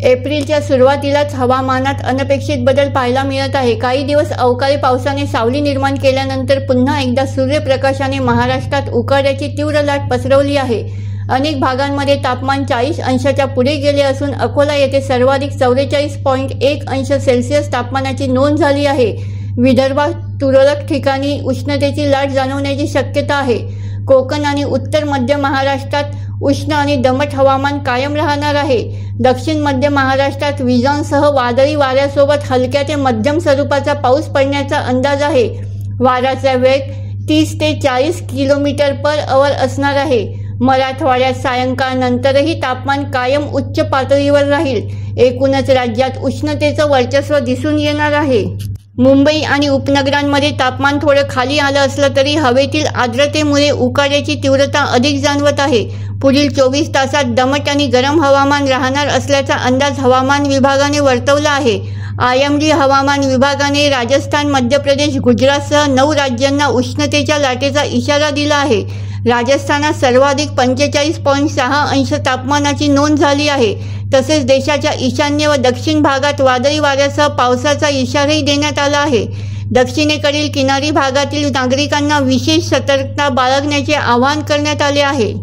एप्रिलच्या सुरुवातीलाच हवामानात अनपेक्षित बदल पाहायला मिळत आहे। काही दिवस अवकाळी पावसाने सावली निर्माण केल्यानंतर पुन्हा एकदा सूर्यप्रकाशाने महाराष्ट्रात उकाड्याची तीव्र लाट पसरवली आहे। अनेक भागांमध्ये तापमान 40 अंशाच्या पुढे गेले असून अकोला येथे सर्वाधिक 44.1 अंश सेल्सिअस तापमानाची नोंद झाली आहे। विदर्भात तुरळक ठिकाणी उष्णतेची लाट जाणवण्याची शक्यता आहे। कोकण आणि उत्तर मध्य महाराष्ट्रात उष्ण आणि दमट हवामान कायम राहणार आहे। दक्षिण मध्य महाराष्ट्रात विजांसह वादळी वाऱ्यासोबत हलक्या ते मध्यम स्वरूपाचा पाऊस पडण्याचा अंदाज आहे। वाऱ्याचा वेग 30 ते 40 किलोमीटर/आवर असणार आहे। मराठवाड्यात सायंकाळनंतरही तापमान कायम उच्च पातळीवर राहील। एकूणच राज्यात उष्णतेचं वर्चस्व दिसून येणार आहे। मुंबई आणि उपनगरांमध्ये तापमान थोडं खाली आलं असलं तरी हवेतील आर्द्रतेमुळे उकाड्याची तीव्रता अधिक जाणवत आहे। पुढील 24 तासात दमट आणि गरम हवामान राहणार असल्याचा अंदाज हवामान विभागाने वर्तवला आहे। IMD हवामान विभागाने राजस्थान, मध्य प्रदेश, गुजरातसह 9 राज्यांना उष्णतेच्या लाटेचा इशारा दिला आहे। राजस्थानात सर्वाधिक 45.6 अंश तापमानाची नोंद झाली आहे। तसेच देशाच्या ईशान्य व दक्षिण भागात वादळी वाऱ्यासह पावसाचा इशाराही देण्यात आला आहे। दक्षिणेकडील किनारी भागातील नागरिकांना विशेष सतर्कता बाळगण्याचे आवाहन करण्यात आले आहे।